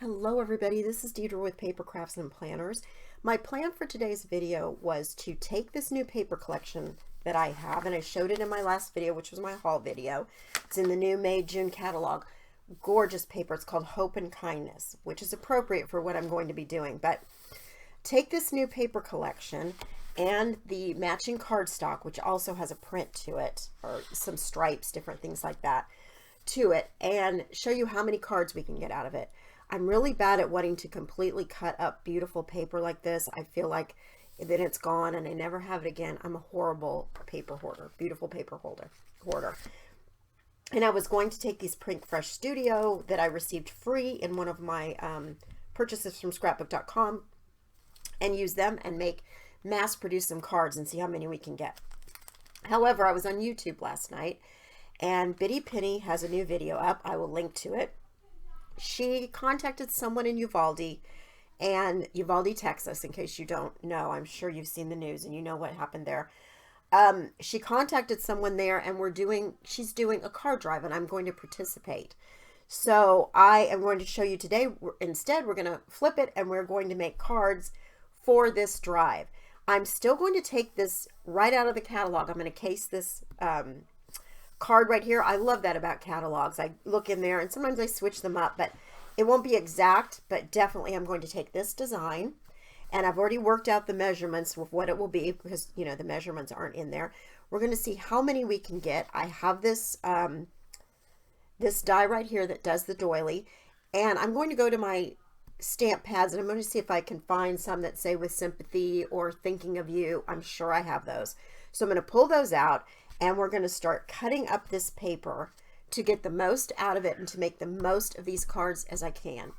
Hello everybody, this is Deidre with Paper Crafts and Planners. My plan for today's video was to take this new paper collection that I have, and I showed it in my last video, which was my haul video. It's in the new May-June catalog. Gorgeous paper. It's called Hope and Kindness, which is appropriate for what I'm going to be doing. But take this new paper collection and the matching cardstock, which also has a print to it, or some stripes, different things like that, to it, and show you how many cards we can get out of it. I'm really bad at wanting to completely cut up beautiful paper like this. I feel like then it's gone and I never have it again. I'm a horrible paper hoarder, beautiful paper hoarder. And I was going to take these Print Fresh Studio that I received free in one of my purchases from scrapbook.com and use them and mass produce some cards and see how many we can get. However, I was on YouTube last night and Biddy Penny has a new video up. I will link to it. She contacted someone in Uvalde, Texas, in case you don't know. I'm sure you've seen the news and you know what happened there. She contacted someone there, and she's doing a card drive, and I'm going to participate. So I am going to show you today. Instead, we're going to flip it, and we're going to make cards for this drive. I'm still going to take this right out of the catalog. I'm going to case this card right here. I love that about catalogs. I look in there and sometimes I switch them up, but it won't be exact, but definitely I'm going to take this design, and I've already worked out the measurements of what it will be because, you know, the measurements aren't in there. We're going to see how many we can get. I have this this die right here that does the doily, and I'm going to go to my stamp pads and I'm going to see if I can find some that say with sympathy or thinking of you. I'm sure I have those. So I'm going to pull those out, and we're going to start cutting up this paper to get the most out of it and to make the most of these cards as I can.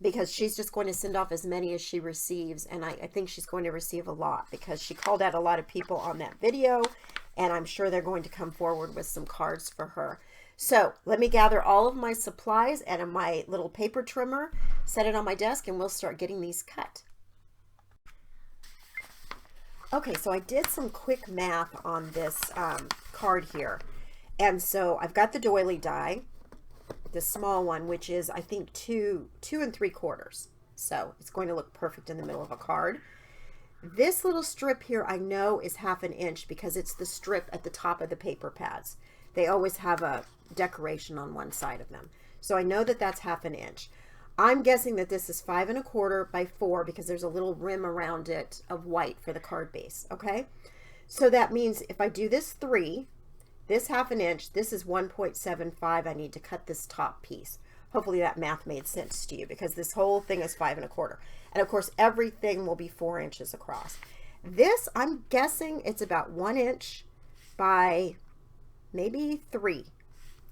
Because she's just going to send off as many as she receives, and I think she's going to receive a lot because she called out a lot of people on that video, and I'm sure they're going to come forward with some cards for her. So let me gather all of my supplies and my little paper trimmer, set it on my desk, and we'll start getting these cut. Okay, so I did some quick math on this card here. And so I've got the doily die, the small one, which is, I think, 2 3/4. So it's going to look perfect in the middle of a card. This little strip here I know is 1/2 inch because it's the strip at the top of the paper pads. They always have a decoration on one side of them. So I know that that's 1/2 inch. I'm guessing that this is 5 1/4 by 4 because there's a little rim around it of white for the card base. Okay, so that means if I do this 3, this 1/2 inch, this is 1.75. I need to cut this top piece. Hopefully that math made sense to you because this whole thing is 5 1/4, and of course everything will be 4 inches across. This, I'm guessing it's about 1 inch by maybe 3.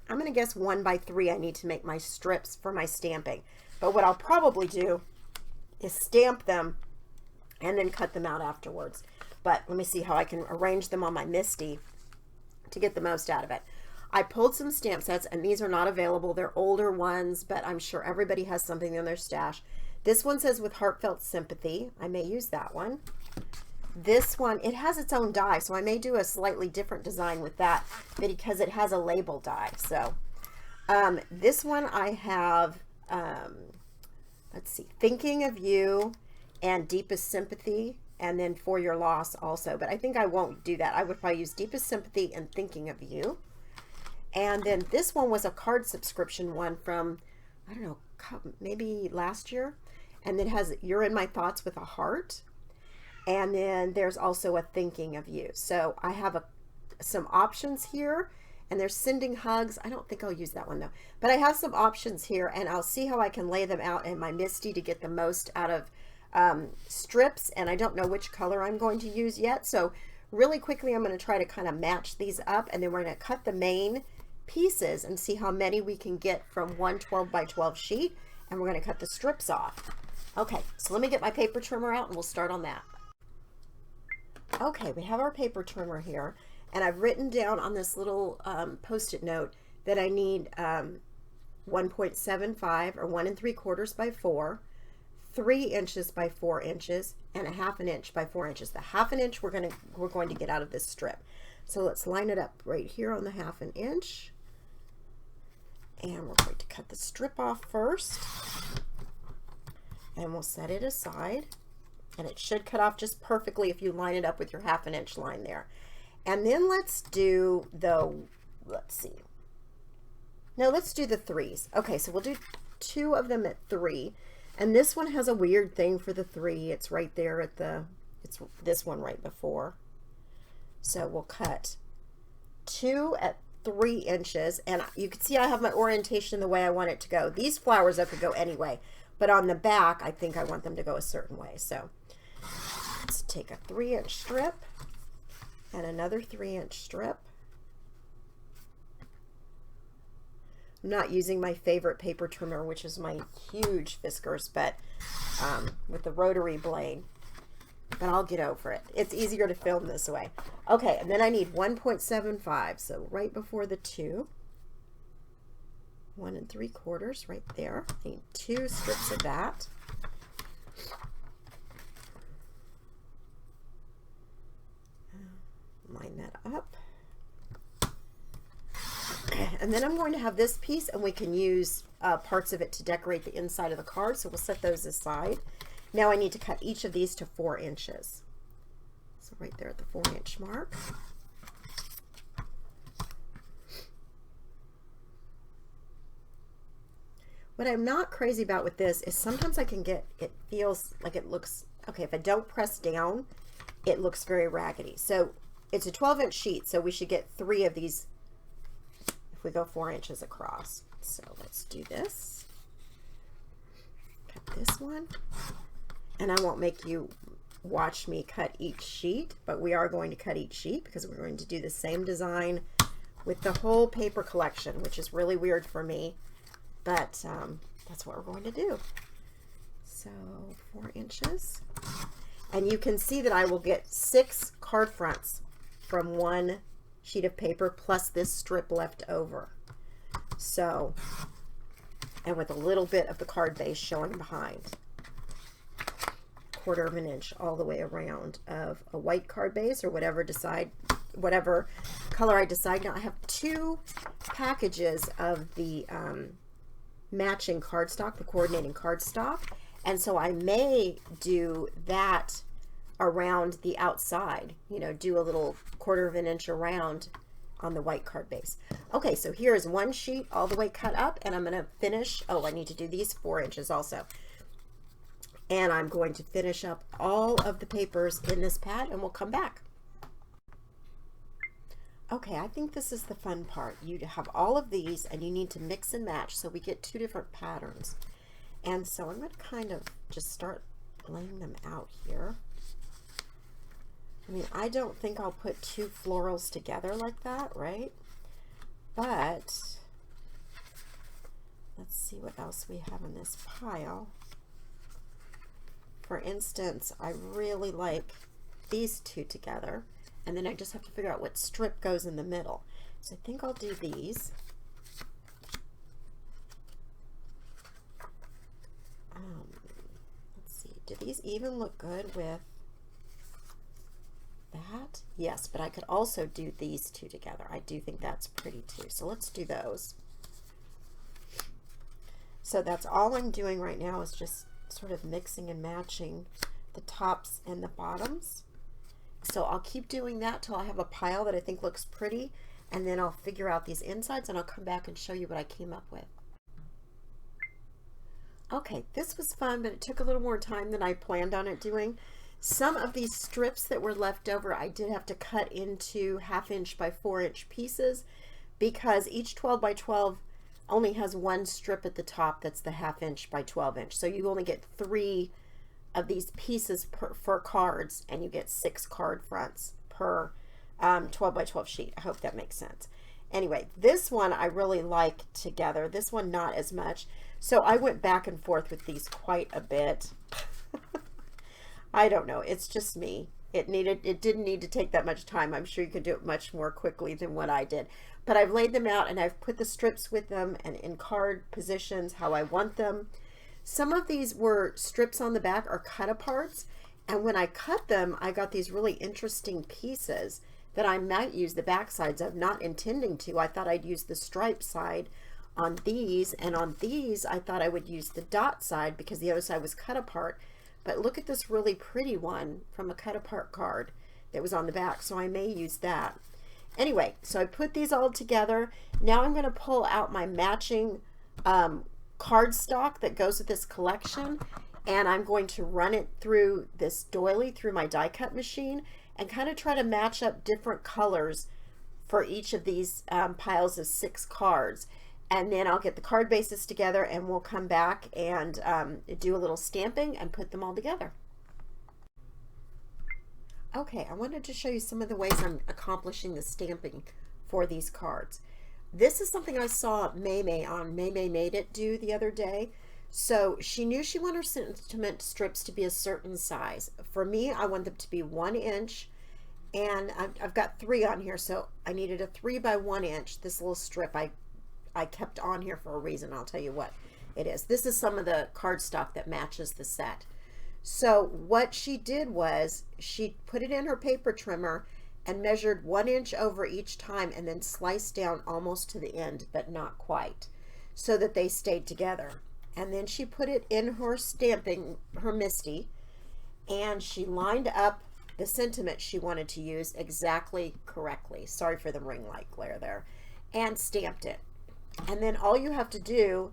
I'm going to guess 1 by 3. I need to make my strips for my stamping. But what I'll probably do is stamp them and then cut them out afterwards. But let me see how I can arrange them on my MISTI to get the most out of it. I pulled some stamp sets, and these are not available. They're older ones, but I'm sure everybody has something in their stash. This one says with heartfelt sympathy. I may use that one. This one, it has its own die, so I may do a slightly different design with that because it has a label die. So this one I have, let's see, thinking of you and deepest sympathy, and then for your loss also. But I think I won't do that. I would probably use deepest sympathy and thinking of you. And then this one was a card subscription one from, I don't know, maybe last year. And it has you're in my thoughts with a heart. And then there's also a thinking of you. So I have some options here, and there's sending hugs. I don't think I'll use that one though, but I have some options here, and I'll see how I can lay them out in my MISTI to get the most out of strips. And I don't know which color I'm going to use yet. So really quickly, I'm going to try to kind of match these up, and then we're going to cut the main pieces and see how many we can get from one 12 by 12 sheet. And we're going to cut the strips off. Okay, so let me get my paper trimmer out and we'll start on that. Okay, we have our paper trimmer here, and I've written down on this little post-it note that I need 1.75 or 1 3/4 by 4, 3 inches by 4 inches, and a 1/2 inch by 4 inches. The 1/2 inch we're going to get out of this strip. So let's line it up right here on the 1/2 inch, and we're going to cut the strip off first. And we'll set it aside. And it should cut off just perfectly if you line it up with your 1/2 inch line there. And then let's do the, let's see. No, let's do the 3s. Okay, so we'll do 2 of them at 3. And this one has a weird thing for the 3. It's right there at the, it's this one right before. So we'll cut 2 at 3 inches. And you can see I have my orientation the way I want it to go. These flowers I could go anyway. But on the back, I think I want them to go a certain way. So let's take a 3-inch strip and another 3-inch strip. I'm not using my favorite paper trimmer, which is my huge Fiskars, but with the rotary blade. But I'll get over it. It's easier to film this way. Okay, and then I need 1.75. So right before the 2. 1 3/4 right there. I need 2 strips of that. Line that up. And then I'm going to have this piece, and we can use parts of it to decorate the inside of the card, so we'll set those aside. Now I need to cut each of these to 4 inches. So right there at the 4-inch mark. What I'm not crazy about with this is sometimes I can get, it feels like it looks, okay, if I don't press down, it looks very raggedy. So it's a 12-inch sheet, so we should get 3 of these if we go 4 inches across. So let's do this. Cut this one. And I won't make you watch me cut each sheet, but we are going to cut each sheet because we're going to do the same design with the whole paper collection, which is really weird for me, but that's what we're going to do. So 4 inches. And you can see that I will get 6 card fronts from 1 sheet of paper plus this strip left over. So, and with a little bit of the card base showing behind. 1/4 inch all the way around of a white card base or whatever color I decide. Now I have 2 packages of the matching cardstock, the coordinating cardstock, and so I may do that around the outside, you know, do a little 1/4 inch around on the white card base. Okay, so here is 1 sheet all the way cut up, and I'm going to finish, oh, I need to do these 4 inches also. And I'm going to finish up all of the papers in this pad, and we'll come back. Okay, I think this is the fun part. You have all of these, and you need to mix and match so we get 2 different patterns. And so I'm going to kind of just start laying them out here. I mean, I don't think I'll put 2 florals together like that, right? But let's see what else we have in this pile. For instance, I really like these 2 together, and then I just have to figure out what strip goes in the middle. So I think I'll do these. Let's see, do these even look good with that? Yes, but I could also do these 2 together. I do think that's pretty too. So let's do those. So that's all I'm doing right now is just sort of mixing and matching the tops and the bottoms. So I'll keep doing that till I have a pile that I think looks pretty, and then I'll figure out these insides and I'll come back and show you what I came up with. Okay, this was fun, but it took a little more time than I planned on it doing. Some of these strips that were left over, I did have to cut into 1/2 inch by 4 inch pieces because each 12 by 12 only has 1 strip at the top that's the 1/2 inch by 12 inch. So you only get 3 of these pieces for cards, and you get 6 card fronts per 12 by 12 sheet. I hope that makes sense. Anyway, this one I really like together. This one not as much. So I went back and forth with these quite a bit. I don't know. It's just me. It didn't need to take that much time. I'm sure you could do it much more quickly than what I did. But I've laid them out and I've put the strips with them and in card positions how I want them. Some of these were strips on the back or cut aparts, and when I cut them I got these really interesting pieces that I might use the back sides of, not intending to. I thought I'd use the stripe side on these, and on these I thought I would use the dot side because the other side was cut apart. But look at this really pretty one from a cut apart card that was on the back, so I may use that. Anyway, so I put these all together. Now I'm going to pull out my matching cardstock that goes with this collection, and I'm going to run it through this doily through my die cut machine and kind of try to match up different colors for each of these piles of 6 cards. And then I'll get the card bases together and we'll come back and do a little stamping and put them all together. Okay, I wanted to show you some of the ways I'm accomplishing the stamping for these cards. This is something I saw Maymay on Maymay Made It do the other day. So she knew she wanted her sentiment strips to be a certain size. For me, I want them to be 1 inch, and I've got 3 on here, so I needed a 3 by 1 inch. This little strip I kept on here for a reason. I'll tell you what it is. This is some of the cardstock that matches the set. So what she did was she put it in her paper trimmer and measured 1 inch over each time and then sliced down almost to the end, but not quite, so that they stayed together. And then she put it in her stamping, her MISTI, and she lined up the sentiment she wanted to use exactly correctly. Sorry for the ring light glare there. And stamped it. And then all you have to do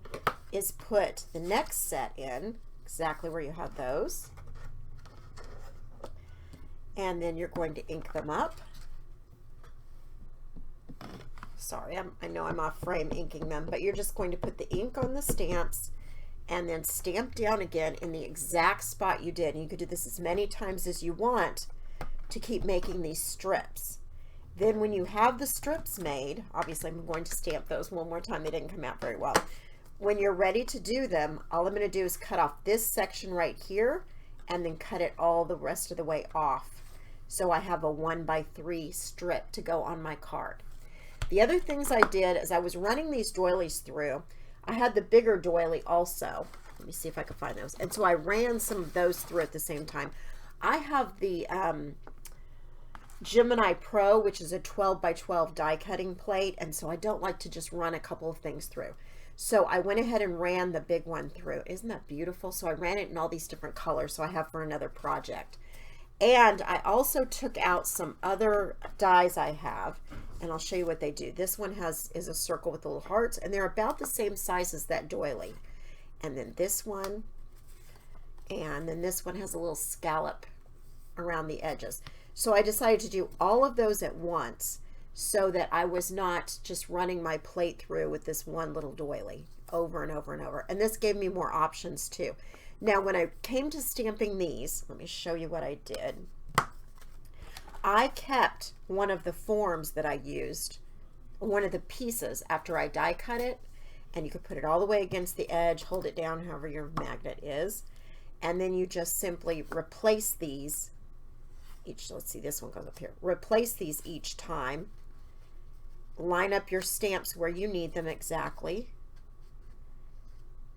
is put the next set in exactly where you have those, and then you're going to ink them up. Sorry, I know I'm off frame inking them, but you're just going to put the ink on the stamps and then stamp down again in the exact spot you did. And you could do this as many times as you want to keep making these strips. Then when you have the strips made, obviously I'm going to stamp those one more time, they didn't come out very well. When you're ready to do them, all I'm going to do is cut off this section right here and then cut it all the rest of the way off. So I have a 1 by 3 strip to go on my card. The other things I did as I was running these doilies through, I had the bigger doily also. Let me see if I can find those. And so I ran some of those through at the same time. I have the Gemini Pro, which is a 12 by 12 die cutting plate, and so I don't like to just run a couple of things through. So I went ahead and ran the big one through. Isn't that beautiful? So I ran it in all these different colors, so I have for another project. And I also took out some other dies I have, and I'll show you what they do. This one is a circle with little hearts, and they're about the same size as that doily. And then this one, and then this one has a little scallop around the edges. So I decided to do all of those at once so that I was not just running my plate through with this one little doily over and over and over. And this gave me more options too. Now when I came to stamping these, let me show you what I did. I kept one of the forms that I used, one of the pieces after I die cut it, and you could put it all the way against the edge, hold it down however your magnet is, and then you just simply replace these each. Let's see, this one goes up here. Replace these each time. Line up your stamps where you need them exactly,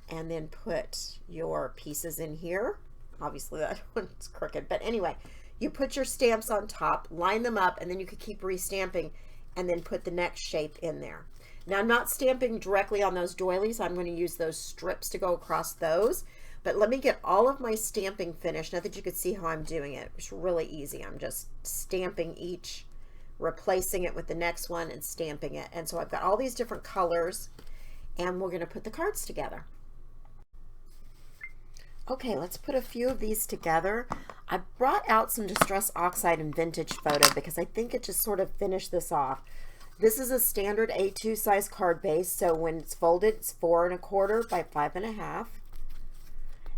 and then put your pieces in here. Obviously that one's crooked, but anyway, you put your stamps on top, line them up, and then you could keep restamping and then put the next shape in there. Now I'm not stamping directly on those doilies. I'm going to use those strips to go across those. But let me get all of my stamping finished. Now that you could see how I'm doing it, it's really easy. I'm just stamping each, replacing it with the next one and stamping it. And so I've got all these different colors, and we're going to put the cards together. Okay, let's put a few of these together. I brought out some Distress Oxide and Vintage Photo because I think it just sort of finished this off. This is a standard A2 size card base, so when it's folded, it's 4 1/4 by 5 1/2.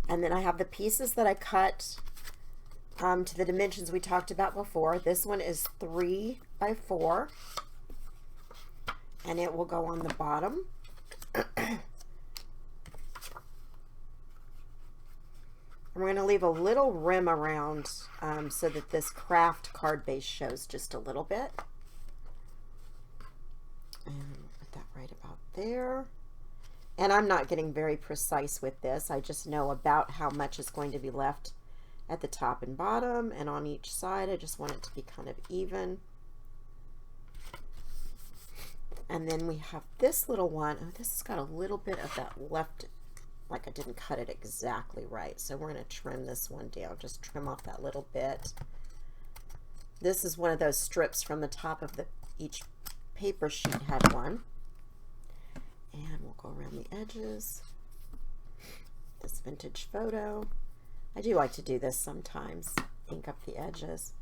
And then I have the pieces that I cut to the dimensions we talked about before. This one is 3 by 4, and it will go on the bottom. We're going to leave a little rim around so that this craft card base shows just a little bit. And put that right about there. And I'm not getting very precise with this. I just know about how much is going to be left at the top and bottom and on each side. I just want it to be kind of even. And then we have this little one. Oh, this has got a little bit of that left, like I didn't cut it exactly right. So we're going to trim this one down, just trim off that little bit. This is one of those strips from the top of each paper sheet had one. And we'll go around the edges. This vintage photo. I do like to do this sometimes, ink up the edges.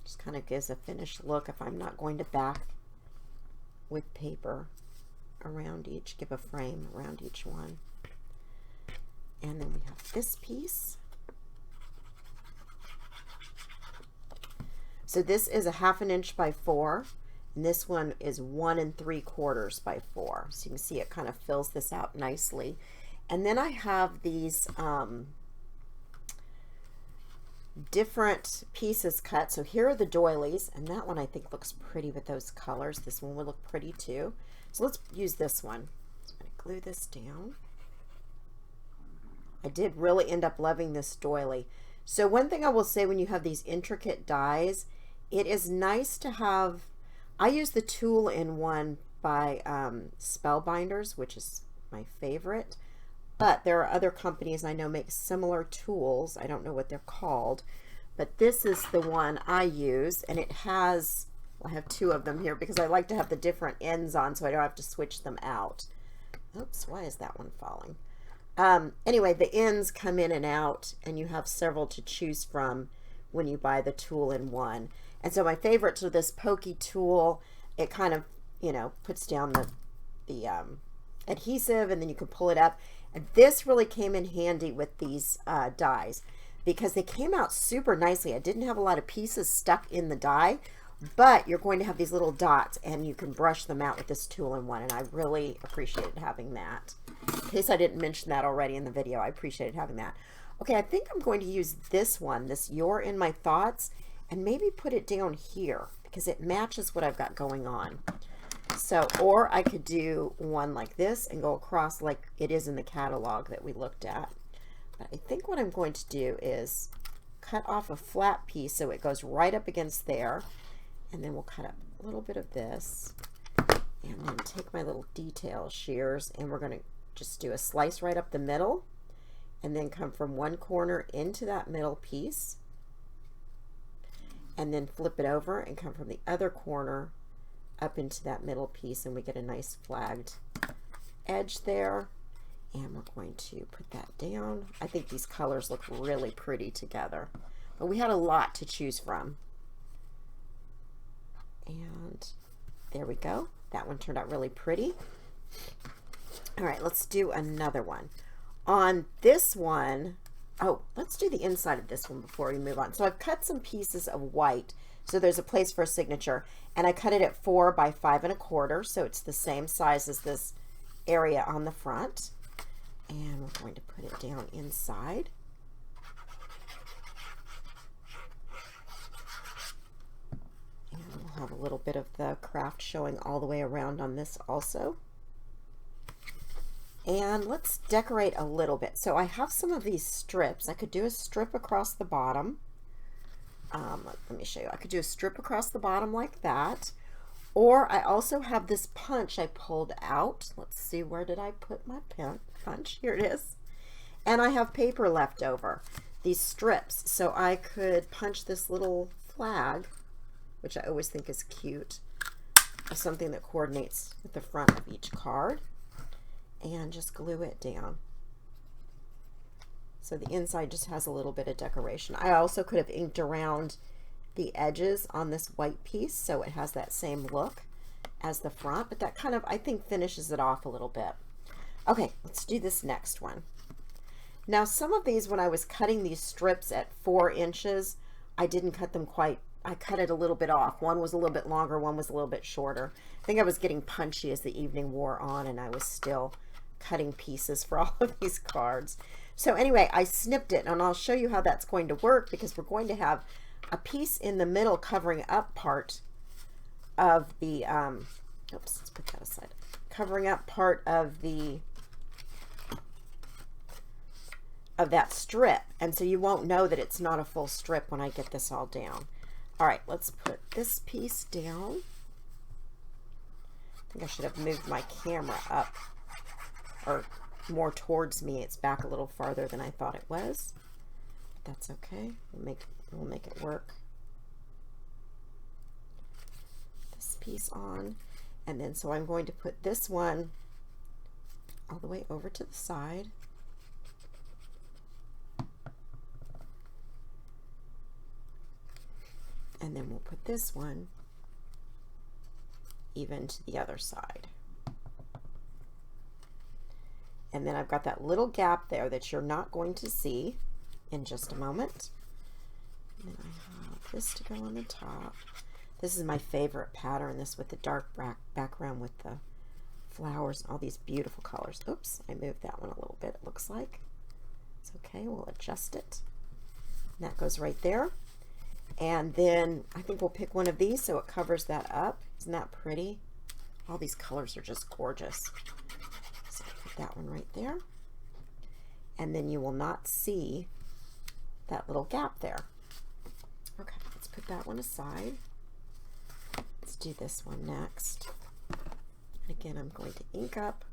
Just kind of gives a finished look if I'm not going to back with paper around each, give a frame around each one. And then we have this piece. So this is a 1/2 inch by 4, and this one is 1 3/4 by 4. So you can see it kind of fills this out nicely. And then I have these different pieces cut. So here are the doilies, and that one I think looks pretty with those colors. This one would look pretty too. So let's use this one. So I'm going to glue this down. I did really end up loving this doily. So one thing I will say, when you have these intricate dies, it is nice to have, I use the tool-in-one by Spellbinders, which is my favorite. But there are other companies I know make similar tools. I don't know what they're called, but this is the one I use, and it has, well, I have 2 of them here because I like to have the different ends on so I don't have to switch them out. Oops, why is that one falling? Anyway, the ends come in and out, and you have several to choose from when you buy the tool-in-one. And so my favorites are this pokey tool. It kind of, you know, puts down the adhesive, and then you can pull it up. And this really came in handy with these dies because they came out super nicely. I didn't have a lot of pieces stuck in the die, but you're going to have these little dots, and you can brush them out with this tool-in-one, and I really appreciated having that. In case I didn't mention that already in the video, I appreciated having that. Okay, I think I'm going to use this one, this You're in My Thoughts, and maybe put it down here because it matches what I've got going on. So, or I could do one like this and go across like it is in the catalog that we looked at. But I think what I'm going to do is cut off a flat piece so it goes right up against there. And then we'll cut up a little bit of this. And then take my little detail shears, and we're going to just do a slice right up the middle. And then come from one corner into that middle piece. And then flip it over and come from the other corner up into that middle piece, and we get a nice flagged edge there. And we're going to put that down. I think these colors look really pretty together, but we had a lot to choose from. And there we go. That one turned out really pretty. All right, let's do another one. On this one, oh, let's do the inside of this one before we move on. So I've cut some pieces of white, so there's a place for a signature, and I cut it at 4 by 5 1/4, so it's the same size as this area on the front. And we're going to put it down inside. And we'll have a little bit of the craft showing all the way around on this also. And let's decorate a little bit. So I have some of these strips. I could do a strip across the bottom. Let me show you. I could do a strip across the bottom like that. Or I also have this punch I pulled out. Let's see, where did I put my punch? Here it is. And I have paper left over, these strips. So I could punch this little flag, which I always think is cute, of something that coordinates with the front of each card, and just glue it down. So the inside just has a little bit of decoration. I also could have inked around the edges on this white piece so it has that same look as the front, but that kind of, I think, finishes it off a little bit. Okay, let's do this next one. Now, some of these, when I was cutting these strips at 4 inches, I didn't cut them quite, I cut it a little bit off. One was a little bit longer, one was a little bit shorter. I think I was getting punchy as the evening wore on, and I was still cutting pieces for all of these cards. So anyway, I snipped it, and I'll show you how that's going to work, because we're going to have a piece in the middle covering up part of the, oops, let's put that aside, covering up part of the, of that strip, and so you won't know that it's not a full strip when I get this all down. All right, let's put this piece down. think I should have moved my camera up or more towards me. It's back a little farther than I thought it was. That's okay. We'll make it work. This piece on, and then so I'm going to put this one all the way over to the side. And then we'll put this one even to the other side. And then I've got that little gap there that you're not going to see in just a moment. And then I have this to go on the top. This is my favorite pattern, this with the dark background with the flowers and all these beautiful colors. Oops, I moved that one a little bit, it looks like. It's okay, we'll adjust it. And that goes right there. And then I think we'll pick one of these so it covers that up. Isn't that pretty? All these colors are just gorgeous. So put that one right there. And then you will not see that little gap there. Okay, let's put that one aside. Let's do this one next. And again, I'm going to ink up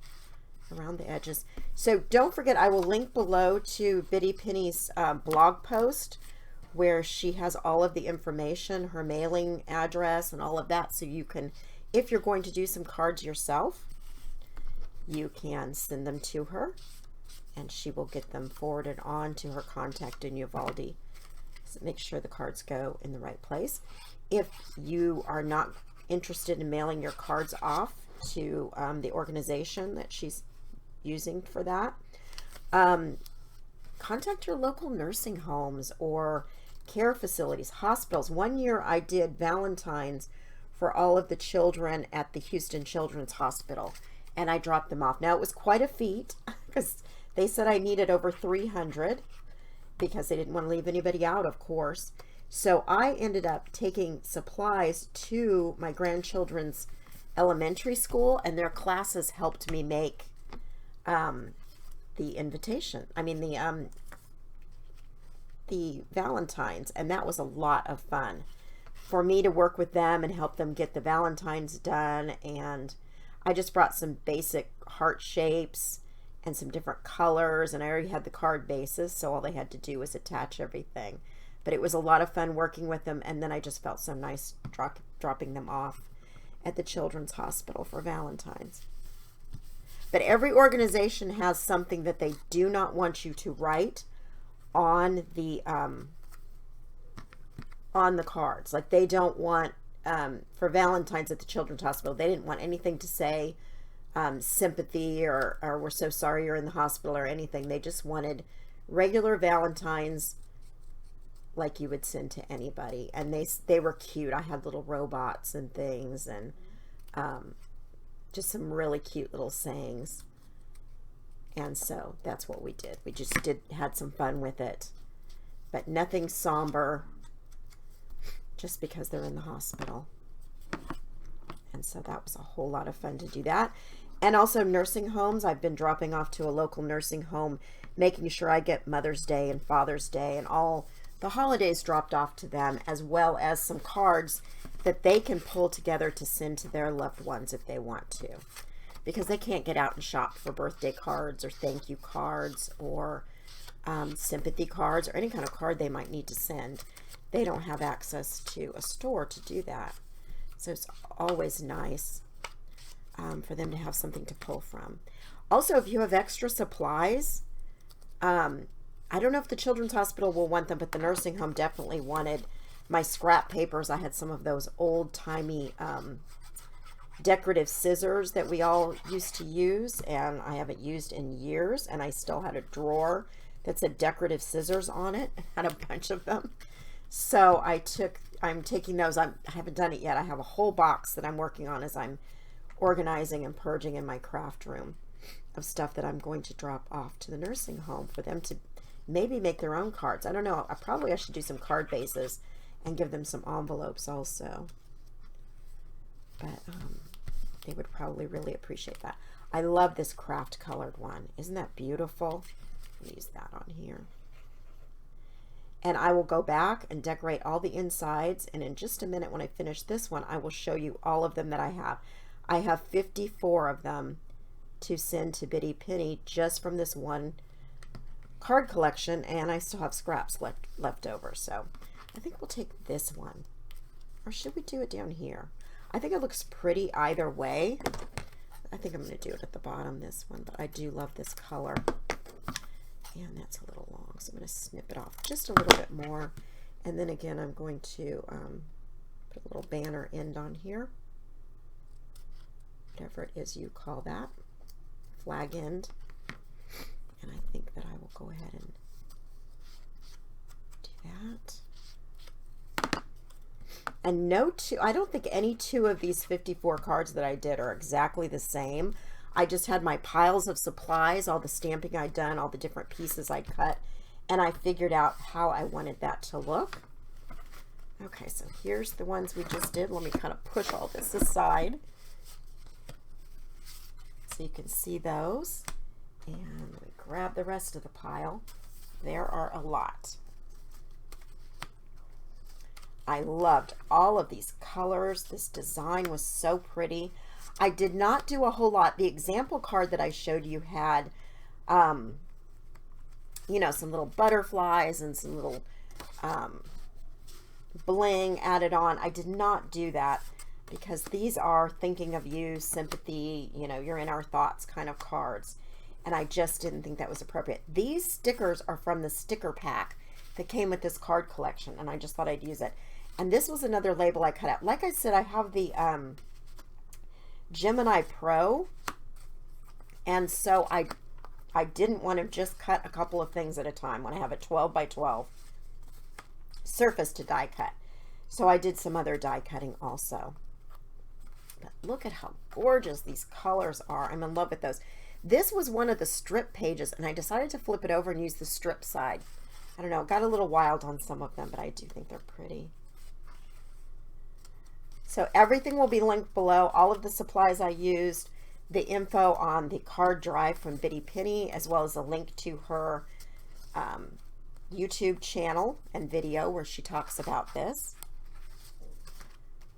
around the edges. So don't forget, I will link below to Biddy Penny's blog post where she has all of the information, her mailing address and all of that, so you can, if you're going to do some cards yourself, you can send them to her and she will get them forwarded on to her contact in Uvalde. So make sure the cards go in the right place. If you are not interested in mailing your cards off to the organization that she's using for that, contact your local nursing homes or care facilities, hospitals. One year I did Valentine's for all of the children at the Houston Children's Hospital, and I dropped them off. Now it was quite a feat because they said I needed over 300 because they didn't want to leave anybody out, of course. So I ended up taking supplies to my grandchildren's elementary school, and their classes helped me make the invitation. I mean the Valentines, and that was a lot of fun for me to work with them and help them get the Valentines done. And I just brought some basic heart shapes and some different colors, and I already had the card bases, so all they had to do was attach everything. But it was a lot of fun working with them, and then I just felt so nice dropping them off at the Children's Hospital for Valentine's. But every organization has something that they do not want you to write on the cards. Like they don't want, for Valentine's at the Children's Hospital, they didn't want anything to say sympathy or we're so sorry you're in the hospital or anything. They just wanted regular Valentines like you would send to anybody. And they were cute. I had little robots and things, and just some really cute little sayings. And so that's what we did. We just had some fun with it, but nothing somber, just because they're in the hospital. And so that was a whole lot of fun to do that. And also nursing homes. I've been dropping off to a local nursing home, making sure I get Mother's Day and Father's Day and all the holidays dropped off to them, as well as some cards that they can pull together to send to their loved ones if they want to, because they can't get out and shop for birthday cards or thank you cards or sympathy cards or any kind of card they might need to send. They don't have access to a store to do that. So it's always nice for them to have something to pull from. Also, if you have extra supplies, I don't know if the Children's Hospital will want them, but the nursing home definitely wanted my scrap papers. I had some of those old-timey decorative scissors that we all used to use, and I haven't used in years, and I still had a drawer that said decorative scissors on it. I had a bunch of them. So I'm taking those. I haven't done it yet. I have a whole box that I'm working on as I'm organizing and purging in my craft room of stuff that I'm going to drop off to the nursing home for them to maybe make their own cards. I don't know. I should do some card bases and give them some envelopes also. But they would probably really appreciate that. I love this craft colored one. Isn't that beautiful? I'll use that on here. And I will go back and decorate all the insides, and in just a minute when I finish this one, I will show you all of them that I have. I have 54 of them to send to Bitty Penny just from this one card collection, and I still have scraps left over. So I think we'll take this one. Or should we do it down here? I think it looks pretty either way. I think I'm going to do it at the bottom, this one, but I do love this color. And that's a little long, so I'm going to snip it off just a little bit more. And then again, I'm going to put a little banner end on here. Whatever it is you call that. Flag end. And I think that I will go ahead and do that. And I don't think any two of these 54 cards that I did are exactly the same. I just had my piles of supplies, all the stamping I'd done, all the different pieces I'd cut, and I figured out how I wanted that to look. Okay, so here's the ones we just did. Let me kind of push all this aside so you can see those. And let me grab the rest of the pile. There are a lot. I loved all of these colors. This design was so pretty. I did not do a whole lot. The example card that I showed you had, you know, some little butterflies and some little bling added on. I did not do that because these are thinking of you, sympathy, you know, you're in our thoughts kind of cards. And I just didn't think that was appropriate. These stickers are from the sticker pack that came with this card collection, and I just thought I'd use it. And this was another label I cut out. Like I said, I have the Gemini Pro, and so I didn't want to just cut a couple of things at a time when I have a 12 by 12 surface to die cut. So I did some other die cutting also. But look at how gorgeous these colors are. I'm in love with those. This was one of the strip pages, and I decided to flip it over and use the strip side. I don't know, it got a little wild on some of them, but I do think they're pretty. So everything will be linked below, all of the supplies I used, the info on the card drive from Bitty Penny, as well as a link to her YouTube channel and video where she talks about this.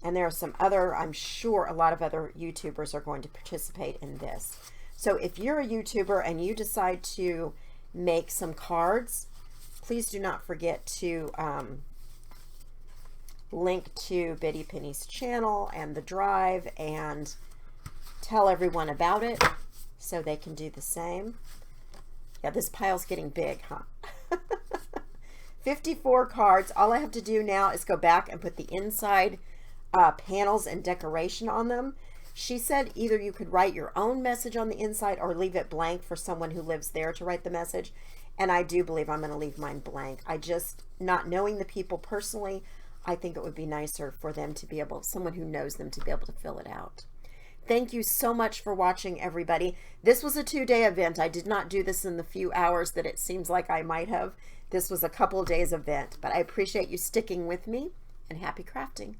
And there are some other, I'm sure a lot of other YouTubers are going to participate in this. So if you're a YouTuber and you decide to make some cards, please do not forget to link to Bitty Penny's channel and the drive and tell everyone about it so they can do the same. Yeah, this pile's getting big, huh? 54 cards. All I have to do now is go back and put the inside panels and decoration on them. She said either you could write your own message on the inside or leave it blank for someone who lives there to write the message. And I do believe I'm going to leave mine blank. I just, not knowing the people personally, I think it would be nicer for them to be able, someone who knows them, to be able to fill it out. Thank you so much for watching, everybody. This was a 2-day event. I did not do this in the few hours that it seems like I might have. This was a couple of days event, but I appreciate you sticking with me, and happy crafting.